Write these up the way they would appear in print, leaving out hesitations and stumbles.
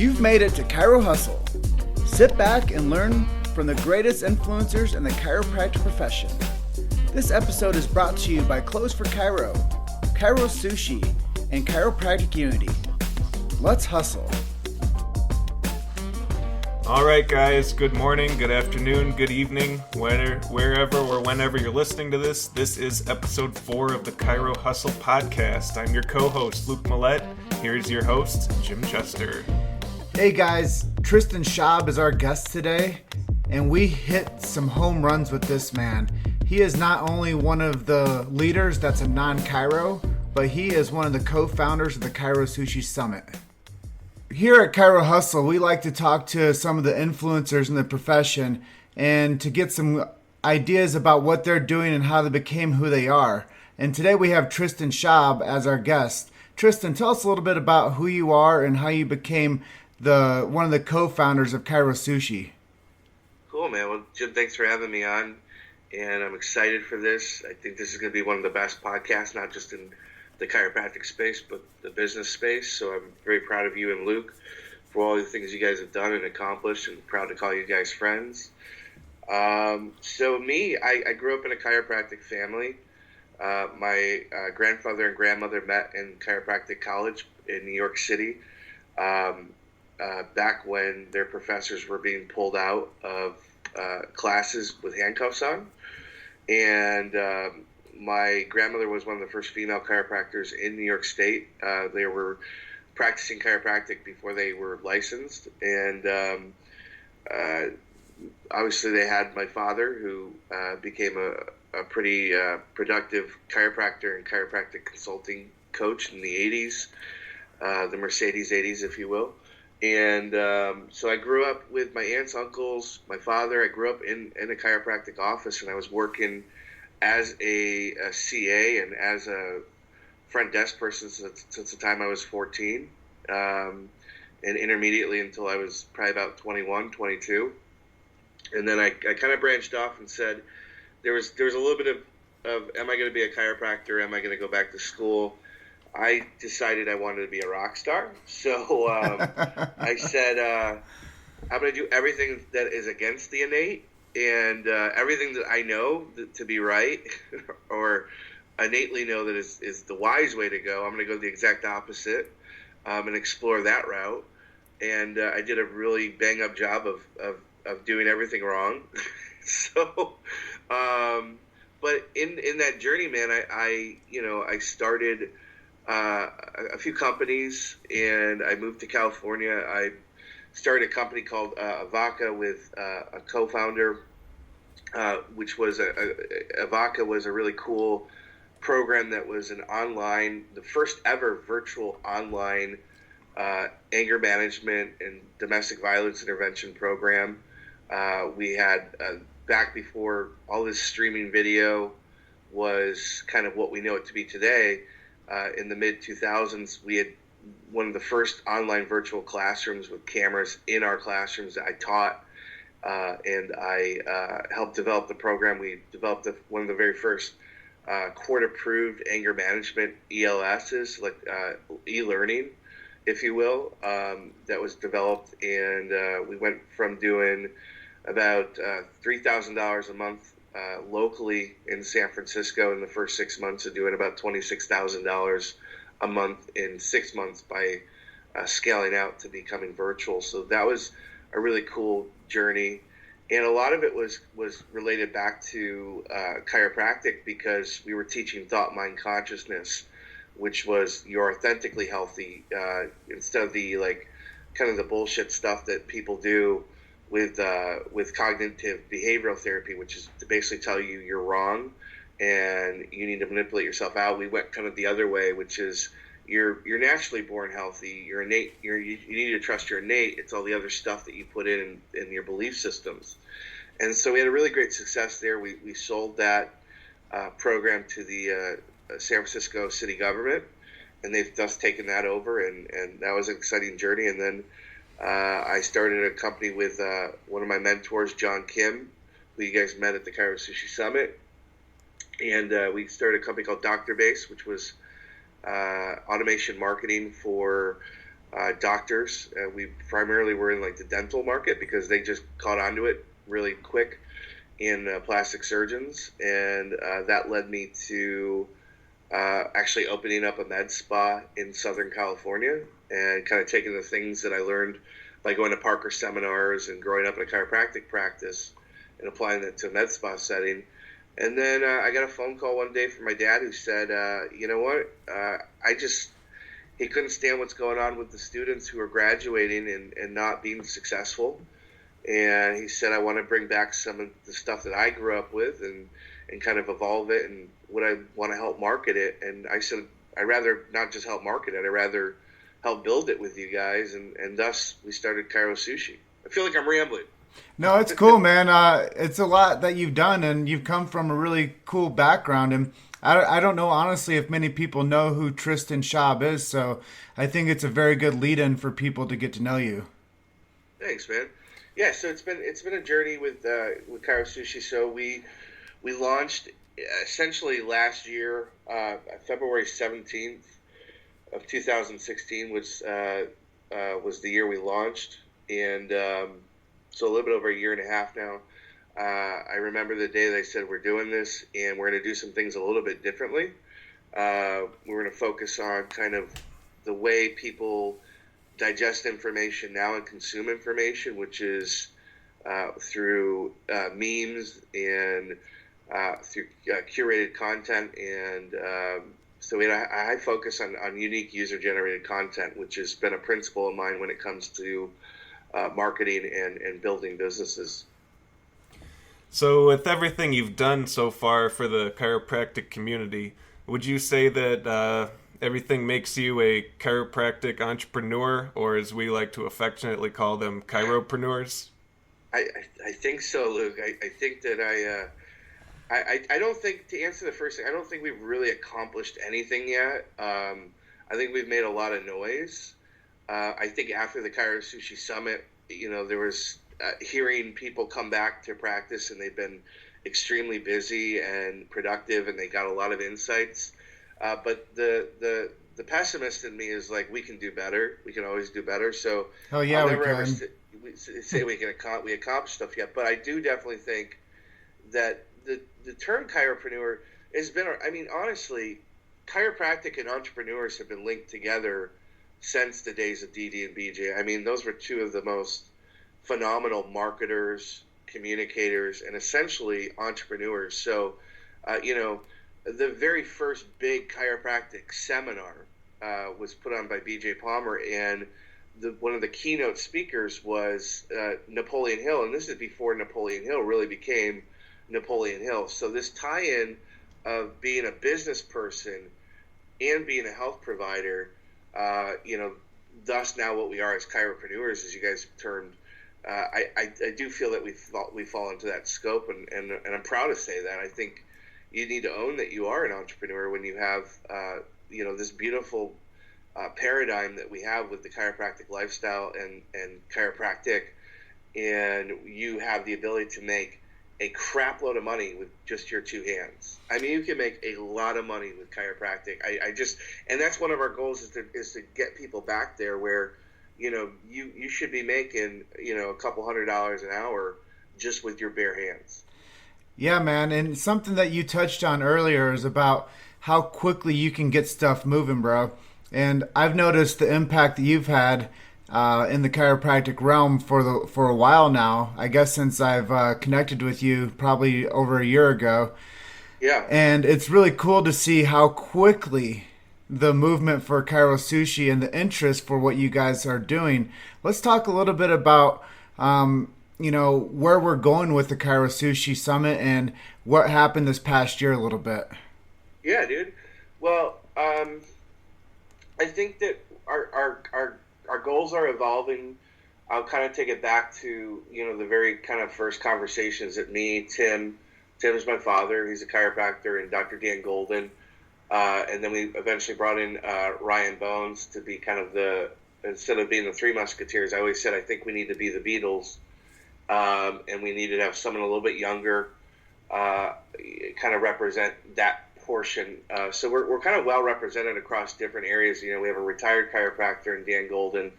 You've made it to Chiro Hustle. Sit back and learn from the greatest influencers in the chiropractic profession. This episode is brought to you by Clothes for Chiro, Chiro Sushi, and Chiropractic Unity. Let's hustle. All right, guys. Good morning, good afternoon, good evening, wherever or whenever you're listening to this. This is episode 4 of the Chiro Hustle podcast. I'm your co-host, Luke Millette. Here's your host, Jim Chester. Hey guys, Tristan Schaub is our guest today, and we hit some home runs with this man. He is not only one of the leaders that's a non-Chiro, but he is one of the co-founders of the Chiro Sushi Summit. Here at Chiro Hustle, we like to talk to some of the influencers in the profession and to get some ideas about what they're doing and how they became who they are. And today we have Tristan Schaub as our guest. Tristan, tell us a little bit about who you are and how you became one of the co-founders of Chiro Sushi. Cool, man. Well, Jim, thanks for having me on, and I'm excited for this. I think this is going to be one of the best podcasts, not just in the chiropractic space, but the business space. So I'm very proud of you and Luke for all the things you guys have done and accomplished, and proud to call you guys friends. So me, I grew up in a chiropractic family. My grandfather and grandmother met in chiropractic college in New York City back when their professors were being pulled out of classes with handcuffs on. And my grandmother was one of the first female chiropractors in New York State. They were practicing chiropractic before they were licensed. And obviously they had my father, who became a pretty productive chiropractor and chiropractic consulting coach in the 80s, the Mercedes 80s, if you will. And so I grew up with my aunts, uncles, my father. I grew up in a chiropractic office, and I was working as a CA and as a front desk person since the time I was 14, and intermediately until I was probably about 21, 22. And then I kind of branched off and said there was a little bit of am I going to be a chiropractor? Am I going to go back to school? I decided I wanted to be a rock star. So I said I'm going to do everything that is against the innate, and everything that I know to be right or innately know that is the wise way to go. I'm going to go the exact opposite and explore that route. And I did a really bang-up job of doing everything wrong. So, but in that journey, man, I started a few companies, and I moved to California. I started a company called Avaca with a co-founder, which was Avaca was a really cool program that was the first ever virtual online anger management and domestic violence intervention program. We had back before all this streaming video was kind of what we know it to be today. In the mid-2000s, we had one of the first online virtual classrooms with cameras in our classrooms that I taught, and I helped develop the program. We developed one of the very first court-approved anger management ELSs, like e-learning, if you will, that was developed, and we went from doing about $3,000 a month locally in San Francisco in the first 6 months of doing about $26,000 a month in 6 months by scaling out to becoming virtual. So that was a really cool journey. And a lot of it was related back to chiropractic, because we were teaching thought, mind, consciousness, which was you're authentically healthy instead of the kind of the bullshit stuff that people do with cognitive behavioral therapy, which is to basically tell you you're wrong and you need to manipulate yourself out. We went kind of the other way, which is you're naturally born healthy. You're innate. You need to trust your innate. It's all the other stuff that you put in your belief systems. And so we had a really great success there. We sold that program to the San Francisco city government, and they've just taken that over, and that was an exciting journey. And then I started a company with one of my mentors, John Kim, who you guys met at the Chiro Sushi Summit. And we started a company called Dr. Base, which was automation marketing for doctors. We primarily were in like the dental market because they just caught onto it really quick in plastic surgeons, and that led me to actually opening up a med spa in Southern California and kind of taking the things that I learned by going to Parker seminars and growing up in a chiropractic practice and applying that to a med spa setting. And then I got a phone call one day from my dad who said, you know what, he couldn't stand what's going on with the students who are graduating and not being successful. And he said, I want to bring back some of the stuff that I grew up with and kind of evolve it, and would I want to help market it? And I said, I'd rather not just help market it, I'd rather help build it with you guys. And thus we started Chiro Sushi. I feel like I'm rambling. No, it's cool, man. It's a lot that you've done, and you've come from a really cool background. And I don't know, honestly, if many people know who Tristan Schaub is, so I think it's a very good lead-in for people to get to know you. Thanks, man. Yeah, so it's been a journey with Chiro Sushi. So we launched essentially last year, February 17th of 2016, which was the year we launched, and so a little bit over a year and a half now. I remember the day they said we're doing this and we're going to do some things a little bit differently. We're going to focus on kind of the way people digest information now and consume information, which is through memes and through curated content. And so we had a high focus on unique user-generated content, which has been a principle of mine when it comes to marketing and building businesses. So with everything you've done so far for the chiropractic community, would you say that everything makes you a chiropractic entrepreneur, or as we like to affectionately call them, chiropreneurs? I think so, Luke. I think that I don't think, to answer the first thing, I don't think we've really accomplished anything yet. I think we've made a lot of noise. I think after the Chiro Sushi Summit, there was hearing people come back to practice, and they've been extremely busy and productive, and they got a lot of insights. But the pessimist in me is like, we can do better. We can always do better. So oh yeah, I'll never we ever can. say we accomplished stuff yet. But I do definitely think that the term chiropreneur has been, I mean, honestly, chiropractic and entrepreneurs have been linked together since the days of DD and BJ. I mean, those were two of the most phenomenal marketers, communicators, and essentially entrepreneurs. So, the very first big chiropractic seminar was put on by BJ Palmer, and one of the keynote speakers was Napoleon Hill, and this is before Napoleon Hill really became Napoleon Hill. So this tie-in of being a business person and being a health provider, thus now what we are as chiropreneurs, as you guys termed, I do feel that we fall into that scope, and I'm proud to say that. I think you need to own that you are an entrepreneur when you have this beautiful paradigm that we have with the chiropractic lifestyle and chiropractic, and you have the ability to make a crap load of money with just your two hands. I mean, you can make a lot of money with chiropractic. And that's one of our goals is to get people back there where, you should be making, a couple $100 an hour just with your bare hands. Yeah, man. And something that you touched on earlier is about how quickly you can get stuff moving, bro. And I've noticed the impact that you've had in the chiropractic realm for a while now. I guess since I've connected with you probably over a year ago. Yeah. And it's really cool to see how quickly the movement for Chiro Sushi and the interest for what you guys are doing. Let's talk a little bit about where we're going with the Chiro Sushi Summit and what happened this past year a little bit. Yeah, dude. Well, I think that our goals are evolving. I'll kind of take it back to, the very kind of first conversations that Tim's my father. He's a chiropractor, and Dr. Dan Golden. And then we eventually brought in Ryan Bones to be kind of instead of being the Three Musketeers, I always said I think we need to be the Beatles. And we needed to have someone a little bit younger, kind of represent that portion. So we're kind of well represented across different areas. We have a retired chiropractor in Dan Golden.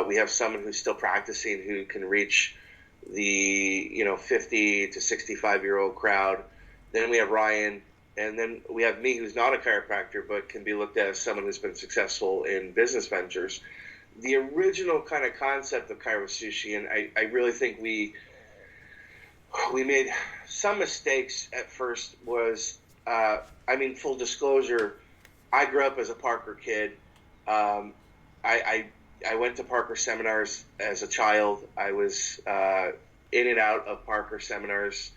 We have someone who's still practicing who can reach the 50 to 65-year-old crowd. Then we have Ryan, and then we have me, who's not a chiropractor but can be looked at as someone who's been successful in business ventures. The original kind of concept of Chiro Sushi, and I really think we made some mistakes at first, was, full disclosure, I grew up as a Parker kid. I went to Parker seminars as a child. I was in and out of Parker seminars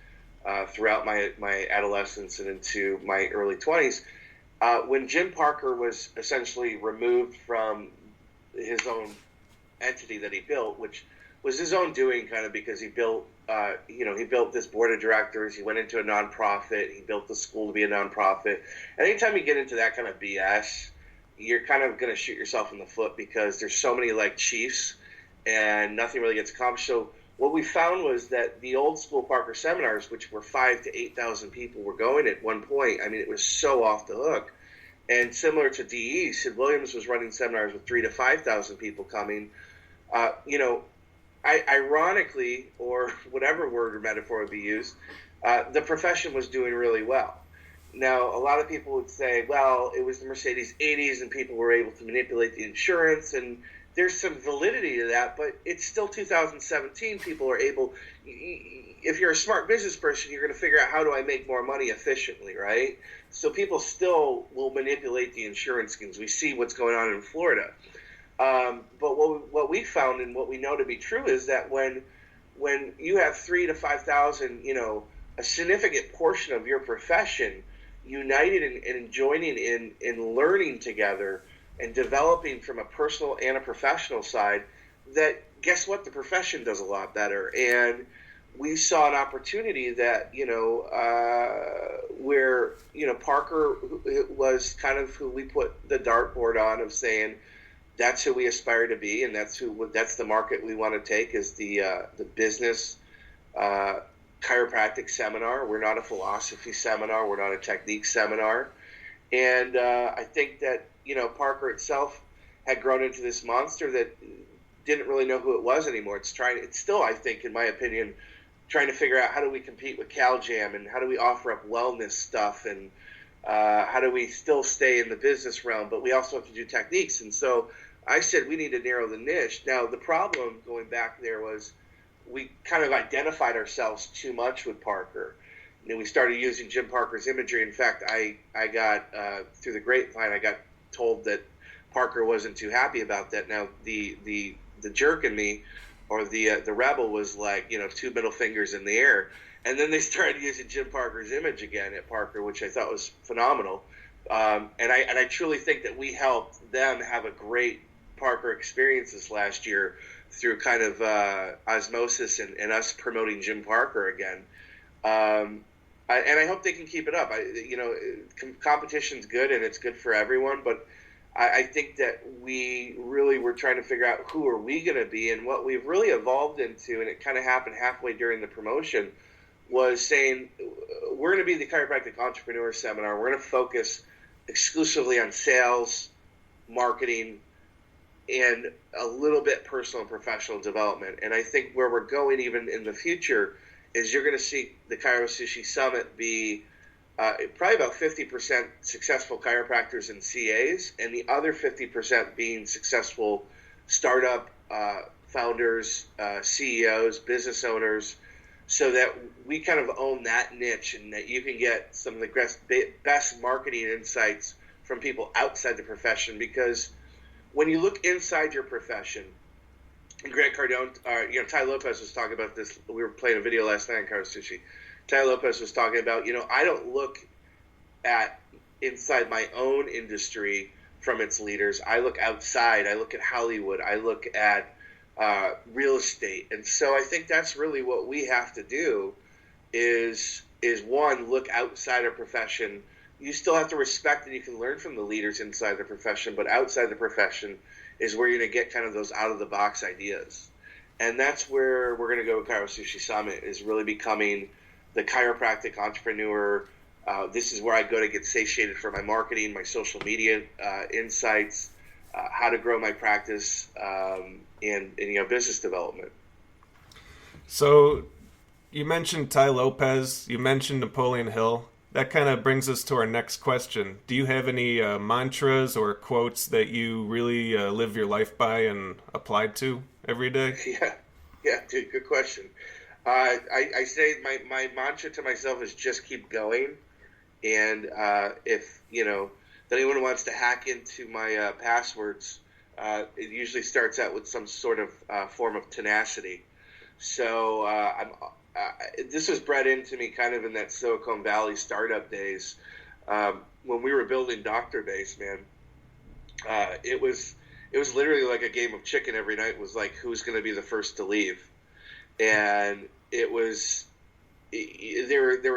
throughout my adolescence and into my early 20s. When Jim Parker was essentially removed from his own entity that he built, which was his own doing, kind of, because he built this board of directors. He went into a nonprofit. He built the school to be a nonprofit. And anytime you get into that kind of BS, you're kind of going to shoot yourself in the foot, because there's so many like chiefs and nothing really gets accomplished. So what we found was that the old school Parker seminars, which were 5,000 to 8,000 people were going at one point, it was so off the hook. And similar to DE, Sid Williams was running seminars with 3,000 to 5,000 people coming. Ironically, or whatever word or metaphor would be used, the profession was doing really well. Now, a lot of people would say, well, it was the Mercedes 80s and people were able to manipulate the insurance, and there's some validity to that, but it's still 2017. People are able, if you're a smart business person, you're going to figure out, how do I make more money efficiently, right? So people still will manipulate the insurance schemes. We see what's going on in Florida. But what we found, and what we know to be true, is that when you have 3,000 to 5,000, a significant portion of your profession united and joining in learning together and developing from a personal and a professional side, that, guess what, the profession does a lot better. And we saw an opportunity that, where, Parker was kind of who we put the dartboard on, of saying, that's who we aspire to be, and that's the market we want to take, is the business chiropractic seminar. We're not a philosophy seminar. We're not a technique seminar. And I think that, Parker itself had grown into this monster that didn't really know who it was anymore. It's still, I think, in my opinion, trying to figure out, how do we compete with CalJam, and how do we offer up wellness stuff, and how do we still stay in the business realm, but we also have to do techniques. And so I said, we need to narrow the niche. Now, the problem going back there was, we kind of identified ourselves too much with Parker. We started using Jim Parker's imagery. In fact, I got, through the grapevine, I got told that Parker wasn't too happy about that. Now, the jerk in me, or the rebel, was like, 2 middle fingers in the air. And then they started using Jim Parker's image again at Parker, which I thought was phenomenal. And I truly think that we helped them have a great Parker experience this last year, through kind of osmosis and us promoting Jim Parker again. And I hope they can keep it up. Competition's good, and it's good for everyone, but I think that we really were trying to figure out, who are we going to be, and what we've really evolved into, and it kind of happened halfway during the promotion, was saying, we're going to be the Chiropractic Entrepreneur Seminar. We're going to focus exclusively on sales, marketing, and a little bit personal and professional development. And I think where we're going even in the future is, you're going to see the Chiro Sushi Summit be probably about 50% successful chiropractors and CAs, and the other 50% being successful startup founders, CEOs, business owners, so that we kind of own that niche, and that you can get some of the best marketing insights from people outside the profession. Because when you look inside your profession, and Grant Cardone, Ty Lopez was talking about this. We were playing a video last night on Chiro Sushi. Ty Lopez was talking about, I don't look at inside my own industry from its leaders. I look outside. I look at Hollywood. I look at real estate. And so I think that's really what we have to do, is one, look outside our profession. You still have to respect, and you can learn from the leaders inside the profession, but outside the profession is where you're going to get kind of those out-of-the-box ideas. And that's where we're going to go with Chiro Sushi Summit, is really becoming the chiropractic entrepreneur This is where I go to get satiated for my marketing, my social media insights, how to grow my practice, and business development. So you mentioned Tai Lopez, you mentioned Napoleon Hill. That kind of brings us to our next question. Do you have any mantras or quotes that you really live your life by and apply to every day? Yeah, dude, good question. I say my mantra to myself is just keep going. And if anyone wants to hack into my passwords, it usually starts out with some sort of form of tenacity. So this was bred into me kind of in that Silicon Valley startup days. When we were building Doctor Base, man, it was literally like a game of chicken every night. It was like, who's going to be the first to leave? And there were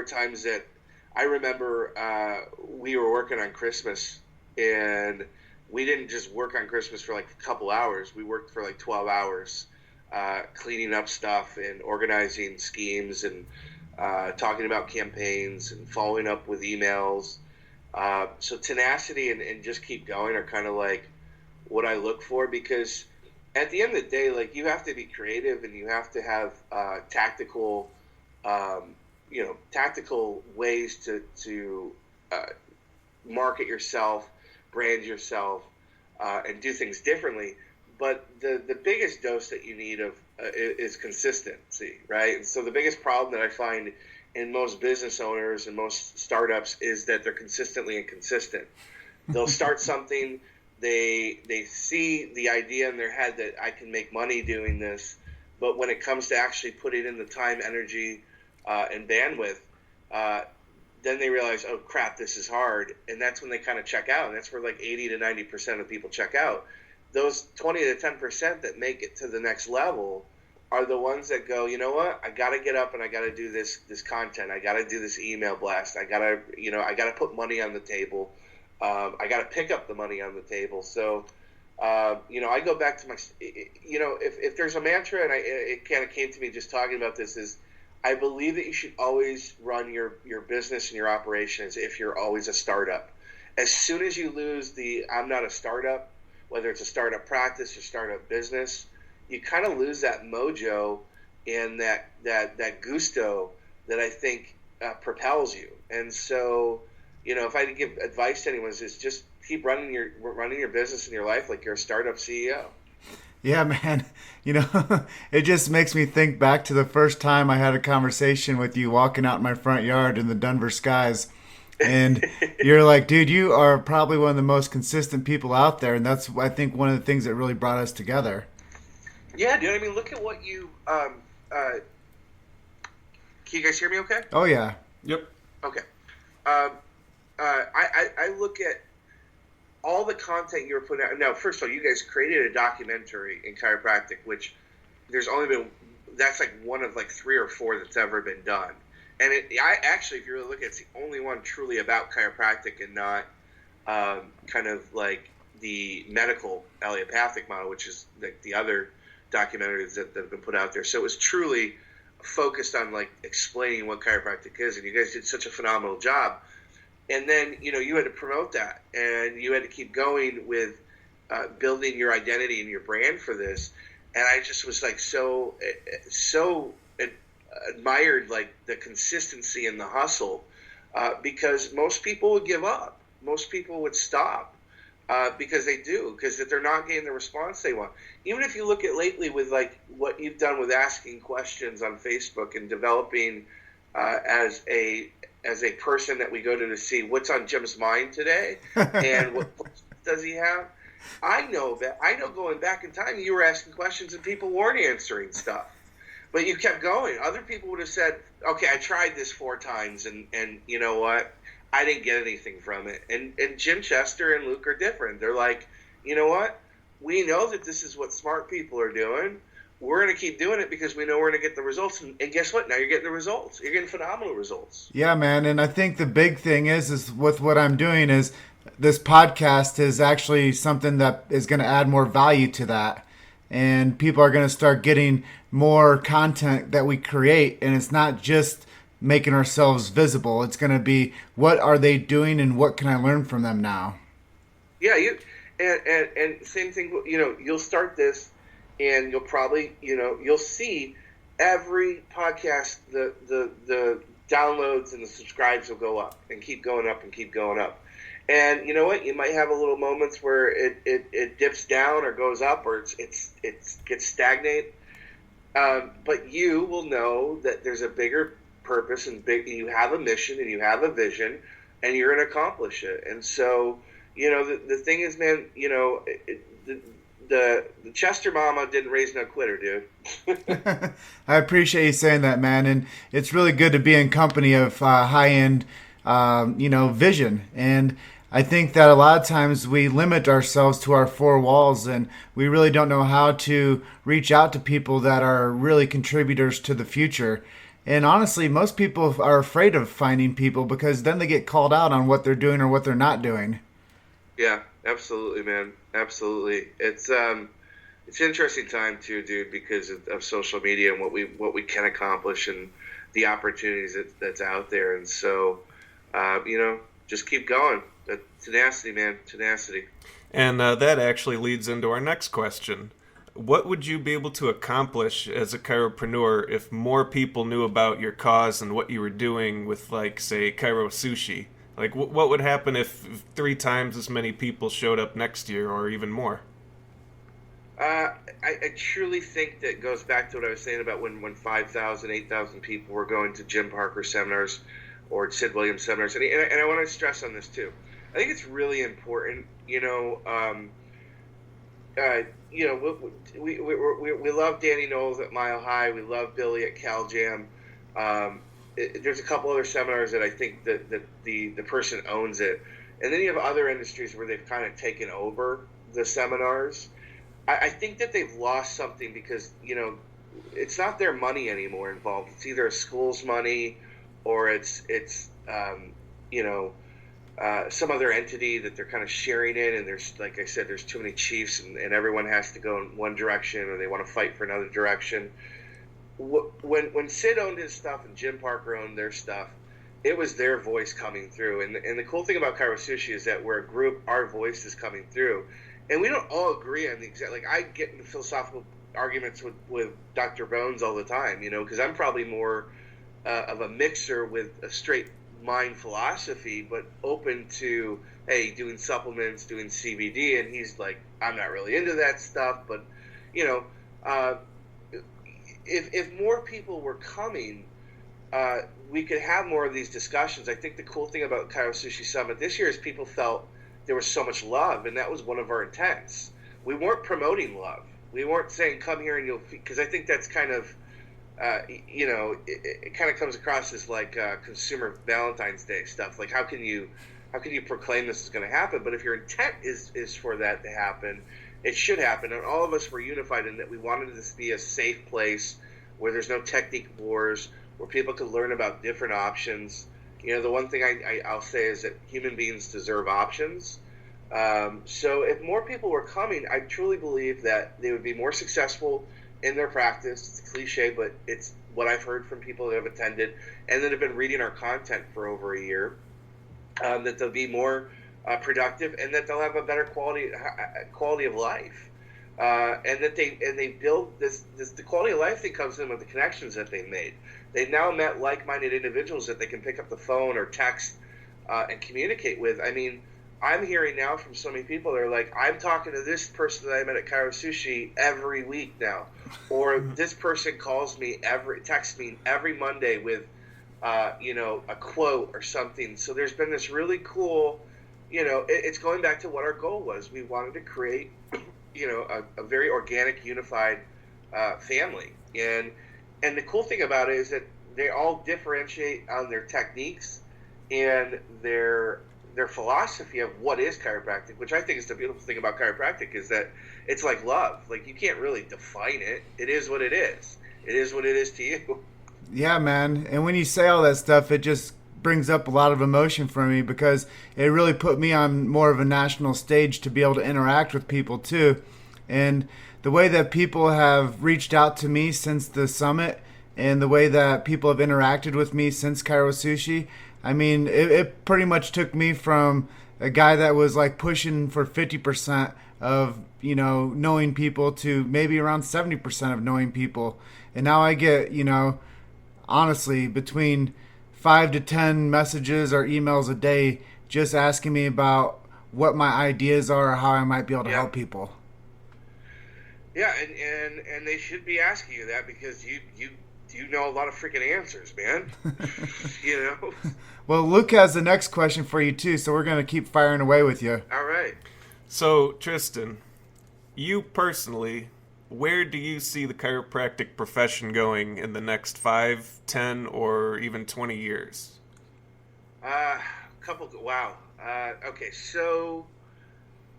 times that I remember we were working on Christmas, and we didn't just work on Christmas for like a couple hours. We worked for like 12 hours, cleaning up stuff and organizing schemes and talking about campaigns and following up with emails. So tenacity and just keep going are kind of like what I look for, because at the end of the day, like, you have to be creative and you have to have tactical ways to market yourself, brand yourself, and do things differently. But the biggest dose that you need is consistency, right? And so the biggest problem that I find in most business owners and most startups is that they're consistently inconsistent. They'll start something, they see the idea in their head that I can make money doing this, but when it comes to actually putting in the time, energy, and bandwidth, then they realize, oh crap, this is hard, and that's when they kind of check out. And that's where like 80 to 90% of people check out. Those 20 to 10% that make it to the next level are the ones that go, you know what, I got to get up and I got to do this content. I got to do this email blast. I got to put money on the table. I got to pick up the money on the table. So, I go back to my, if there's a mantra, and it kind of came to me just talking about this, is I believe that you should always run your business and your operation as if you're always a startup. As soon as you lose I'm not a startup, whether it's a startup practice or startup business, you kind of lose that mojo and that gusto that I think propels you. And so, if I had to give advice to anyone, is just keep running your business and your life like you're a startup CEO. Yeah, man. It just makes me think back to the first time I had a conversation with you walking out in my front yard in the Denver skies. And you're like, dude, you are probably one of the most consistent people out there. And that's, I think, one of the things that really brought us together. Yeah, dude. I mean, look at what you can you guys hear me okay? Oh, yeah. Yep. Okay. I look at all the content you were putting out. Now, first of all, you guys created a documentary in chiropractic, which there's only been, that's like one of like 3 or 4 that's ever been done. And if you really look at it, it's the only one truly about chiropractic and not kind of like the medical allopathic model, which is like the other documentaries that have been put out there. So it was truly focused on like explaining what chiropractic is, and you guys did such a phenomenal job. And then, you had to promote that, and you had to keep going with building your identity and your brand for this. And I just was like so admired like the consistency and the hustle, because most people would give up. Most people would stop because they're not getting the response they want. Even if you look at lately with like what you've done with asking questions on Facebook and developing as a person that we go to see what's on Jim's mind today and what does he have. I know going back in time, you were asking questions and people weren't answering stuff. But you kept going. Other people would have said, okay, I tried this 4 times, and you know what? I didn't get anything from it. And Jim Chester and Luke are different. They're like, you know what? We know that this is what smart people are doing. We're going to keep doing it because we know we're going to get the results. And guess what? Now you're getting the results. You're getting phenomenal results. Yeah, man. And I think the big thing is with what I'm doing is this podcast is actually something that is going to add more value to that. And people are going to start getting more content that we create. And it's not just making ourselves visible. It's going to be, what are they doing and what can I learn from them now? Yeah, and same thing. You'll start this, and you'll probably you'll see every podcast the downloads and the subscribes will go up and keep going up and keep going up. And you know what? You might have a little moments where it dips down or goes up or it gets stagnate. But you will know that there's a bigger purpose and you have a mission and you have a vision and you're going to accomplish it. And so, the thing is, man, the Chester Mama didn't raise no quitter, dude. I appreciate you saying that, man. And it's really good to be in company of high-end, vision. And I think that a lot of times we limit ourselves to our four walls and we really don't know how to reach out to people that are really contributors to the future. And honestly, most people are afraid of finding people because then they get called out on what they're doing or what they're not doing. Yeah, absolutely, man. Absolutely. It's an interesting time too, dude, because of social media and what we can accomplish and the opportunities that's out there. And so, just keep going. Tenacity, man. Tenacity. And that actually leads into our next question. What would you be able to accomplish as a chiropreneur if more people knew about your cause and what you were doing with, like, say, Chiro Sushi? Like, what would happen if 3 times as many people showed up next year or even more? I truly think that goes back to what I was saying about when 5,000, 8,000 people were going to Jim Parker seminars or Sid Williams seminars. And I want to stress on this, too. I think it's really important, we love Danny Knowles at Mile High. We love Billy at Cal Jam. There's a couple other seminars that I think that the person owns it. And then you have other industries where they've kind of taken over the seminars. I think that they've lost something because, it's not their money anymore involved. It's either a school's money or it's some other entity that they're kind of sharing in, and there's, like I said, there's too many chiefs, and everyone has to go in one direction, or they want to fight for another direction. When Sid owned his stuff and Jim Parker owned their stuff, it was their voice coming through. And the cool thing about Chiro Sushi is that we're a group, our voice is coming through, and we don't all agree on the exact. Like, I get into philosophical arguments with Dr. Bones all the time, because I'm probably more of a mixer with a straight mind philosophy, but open to, hey, doing supplements, doing CBD, and he's like, I'm not really into that stuff, but if more people were coming, we could have more of these discussions. I think the cool thing about Chiro Sushi Summit this year is people felt there was so much love, and that was one of our intents. We weren't promoting love. We weren't saying, come here and you'll, because I think that's kind of, it kind of comes across as like consumer Valentine's Day stuff. Like, how can you proclaim this is going to happen? But if your intent is for that to happen, it should happen. And all of us were unified in that we wanted this to be a safe place where there's no technique wars, where people could learn about different options. The one thing I'll say is that human beings deserve options. So if more people were coming, I truly believe that they would be more successful in their practice. It's a cliche, but it's what I've heard from people that have attended and that have been reading our content for over a year, that they'll be more productive and that they'll have a better quality of life. And that they build this the quality of life thing comes in with the connections that they've made. They've now met like-minded individuals that they can pick up the phone or text and communicate with. I mean, I'm hearing now from so many people that are like, I'm talking to this person that I met at Chiro Sushi every week now, or this person texts me every Monday with, a quote or something. So there's been this really cool, it's going back to what our goal was. We wanted to create, a very organic, unified family, and the cool thing about it is that they all differentiate on their techniques and their philosophy of what is chiropractic, which I think is the beautiful thing about chiropractic, is that it's like love. Like, you can't really define it. It is what it is. It is what it is to you. Yeah, man. And when you say all that stuff, it just brings up a lot of emotion for me because it really put me on more of a national stage to be able to interact with people too. And the way that people have reached out to me since the summit and the way that people have interacted with me since Cairo Sushi. I mean, it pretty much took me from a guy that was like pushing for 50% of, knowing people to maybe around 70% of knowing people. And now I get, honestly, between 5 to 10 messages or emails a day just asking me about what my ideas are or how I might be able to help people. Yeah, and they should be asking you that because you know a lot of freaking answers, man. Well, Luke has the next question for you too, so we're going to keep firing away with you. All right. So, Tristan, you personally, where do you see the chiropractic profession going in the next 5, 10, or even 20 years? Wow. Okay, so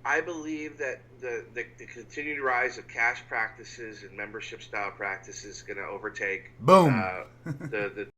I believe that the continued rise of cash practices and membership style practices is going to overtake Boom. the